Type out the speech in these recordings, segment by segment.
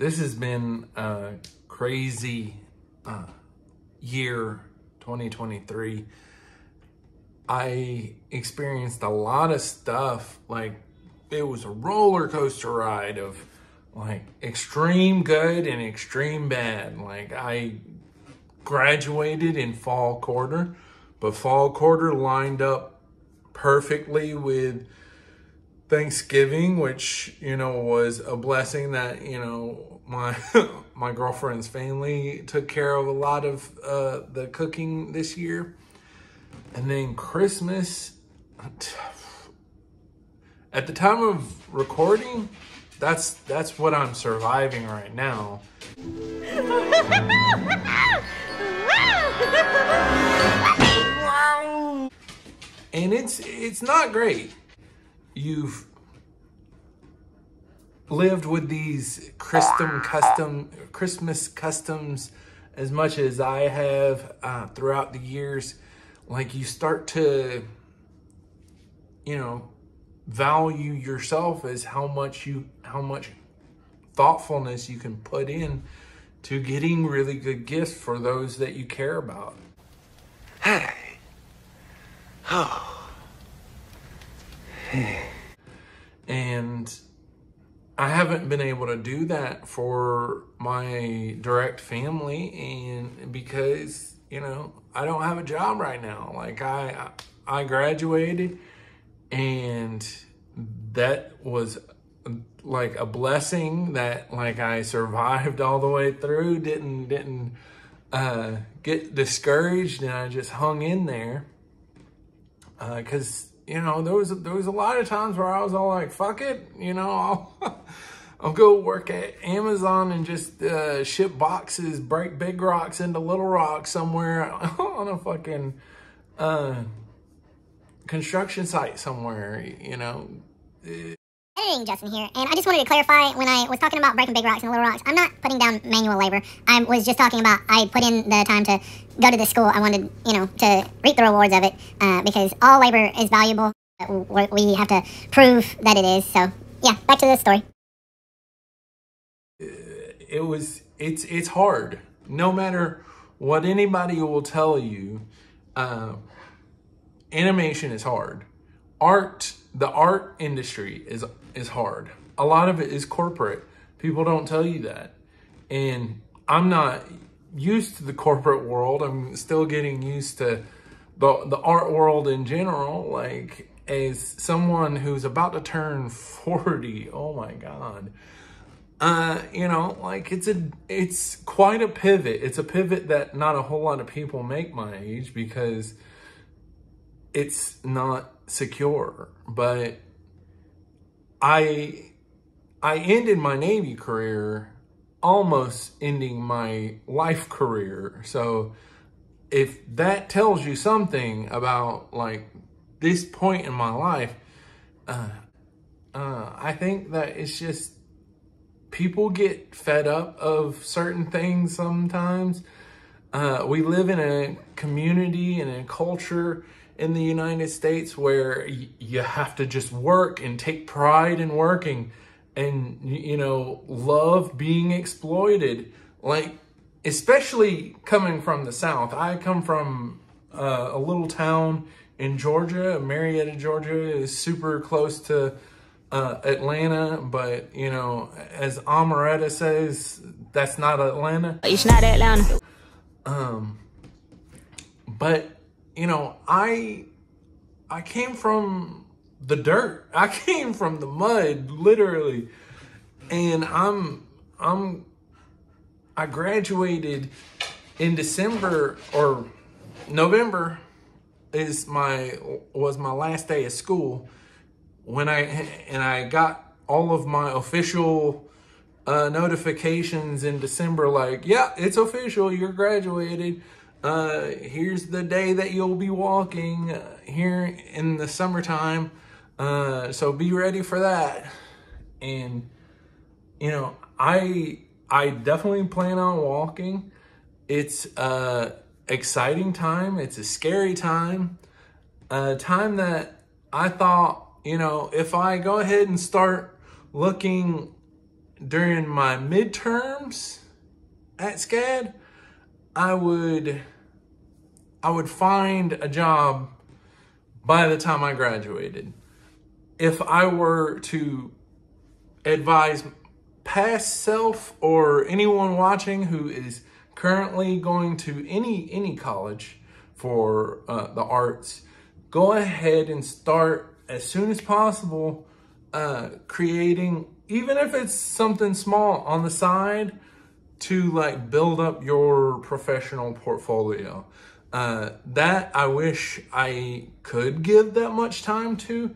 This has been a crazy year, 2023. I experienced a lot of stuff. Like, it was a roller coaster ride of like extreme good and extreme bad. Like, I graduated in fall quarter, but fall quarter lined up perfectly with Thanksgiving, which, you know, was a blessing that, you know, my my girlfriend's family took care of a lot of the cooking this year. And then Christmas, at the time of recording, that's what I'm surviving right now. And it's not great. You've lived with these Christmas customs as much as I have throughout the years. Like, you start to, you know, value yourself as how much thoughtfulness you can put in to getting really good gifts for those that you care about. Hey. Oh. And I haven't been able to do that for my direct family, and because, you know, I don't have a job right now. Like, I graduated, and that was like a blessing that, like, I survived all the way through. Didn't get discouraged, and I just hung in there. Cause, you know, there was a lot of times where I was all like, fuck it, you know, I'll go work at Amazon and just ship boxes, break big rocks into little rocks somewhere on a fucking construction site somewhere, you know. Hey, Justin here, and I just wanted to clarify, when I was talking about breaking big rocks and little rocks, I'm not putting down manual labor. I was just talking about I put in the time to go to the school. I wanted, you know, to reap the rewards of it, because all labor is valuable. We have to prove that it is. So, yeah, back to the story. It's hard. No matter what anybody will tell you, animation is hard. The art industry is hard. A lot of it is corporate. People don't tell you that. And I'm not used to the corporate world. I'm still getting used to the art world in general. Like, as someone who's about to turn 40, oh my God. You know, like, it's quite a pivot. It's a pivot that not a whole lot of people make my age, because it's not secure. But I ended my Navy career almost ending my life career. So if that tells you something about, like, this point in my life, I think that it's just, people get fed up of certain things sometimes. We live in a community and a culture in the United States where you have to just work and take pride in working and, you know, love being exploited. Like, especially coming from the South. I come from a little town in Georgia. Marietta, Georgia is super close to Atlanta, but, you know, as Amaretta says, that's not Atlanta. It's not Atlanta. But, you know, I came from the dirt. I came from the mud, literally. And I graduated in December, or November was my last day of school. When I got all of my official notifications in December, like, yeah, it's official, you're graduated. Here's the day that you'll be walking here in the summertime. So be ready for that. And, you know, I definitely plan on walking. It's a exciting time. It's a scary time. A time that I thought, you know, if I go ahead and start looking during my midterms at SCAD, I would find a job by the time I graduated. If I were to advise past self or anyone watching who is currently going to any college for the arts, go ahead and start as soon as possible creating, even if it's something small on the side, to like build up your professional portfolio. That I wish I could give that much time to,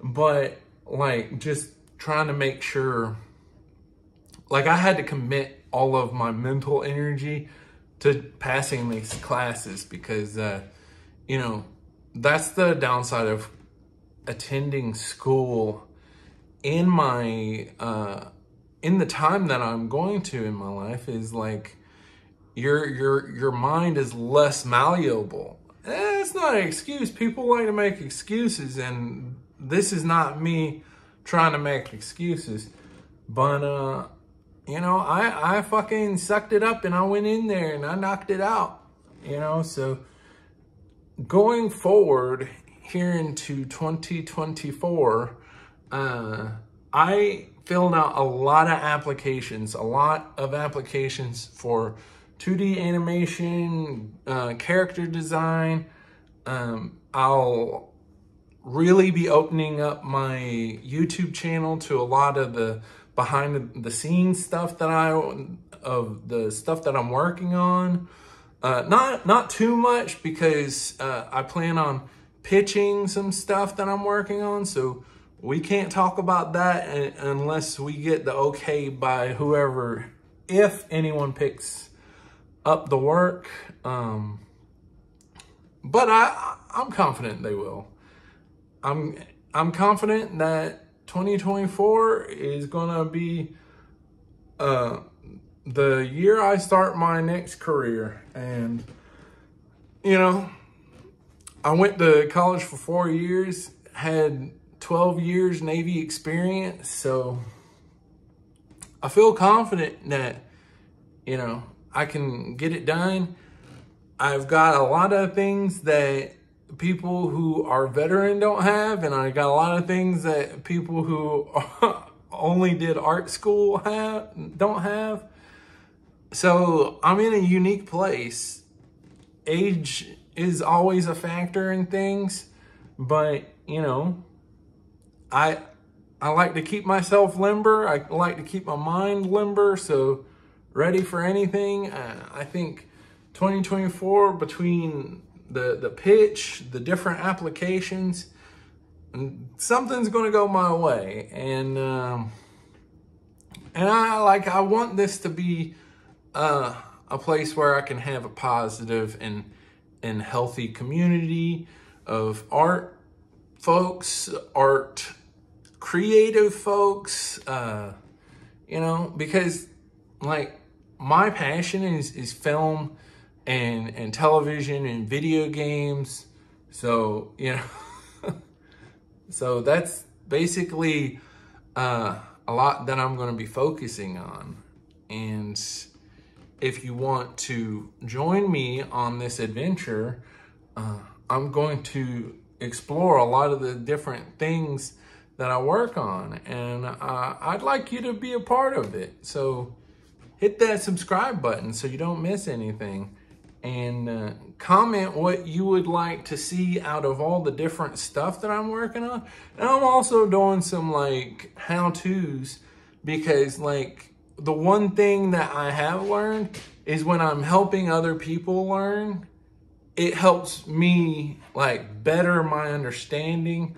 but like just trying to make sure, like I had to commit all of my mental energy to passing these classes because, you know, that's the downside of attending school in my, in the time that I'm going to in my life, is like your mind is less malleable. It's not an excuse. People like to make excuses, and this is not me trying to make excuses. But you know, I fucking sucked it up and I went in there and I knocked it out. You know, so going forward here into 2024, I filled out a lot of applications for 2D animation, character design. I'll really be opening up my YouTube channel to a lot of the behind the scenes stuff that I'm working on. Not too much, because I plan on pitching some stuff that I'm working on, so we can't talk about that unless we get the okay by whoever, if anyone picks up the work. But I'm confident they will. I'm confident that 2024 is gonna be the year I start my next career. And you know, I went to college for 4 years, had 12 years Navy experience, so I feel confident that, you know, I can get it done. I've got a lot of things that people who are veteran don't have, and I got a lot of things that people who only did art school don't have. So I'm in a unique place. Age is always a factor in things, but you know, I like to keep myself limber. I like to keep my mind limber, so ready for anything. I think 2024, between the pitch, the different applications, something's going to go my way. And I want this to be a place where I can have a positive and healthy community of art folks, art creative folks, you know, because like my passion is film and television and video games. So, you know, so that's basically a lot that I'm going to be focusing on. And if you want to join me on this adventure, I'm going to explore a lot of the different things that I work on, and I'd like you to be a part of it. So hit that subscribe button so you don't miss anything, and comment what you would like to see out of all the different stuff that I'm working on. And I'm also doing some like how-tos, because like the one thing that I have learned is when I'm helping other people learn, it helps me like better my understanding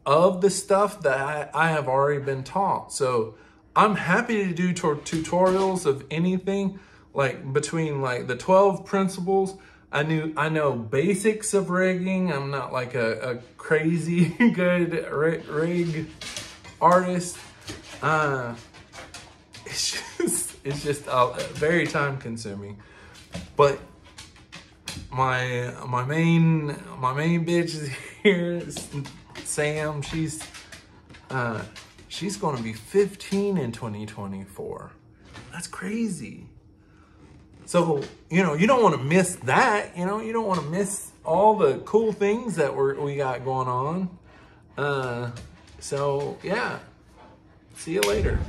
of the stuff that I have already been taught. So I'm happy to do tutorials of anything, like between like the 12 principles. I know basics of rigging. I'm not like a crazy good rig artist. It's just very time consuming. But my main bitch is here, Sam. She's she's going to be 15 in 2024. That's crazy. So, you know, you don't want to miss that. You know, you don't want to miss all the cool things that we got going on. So, yeah. See you later.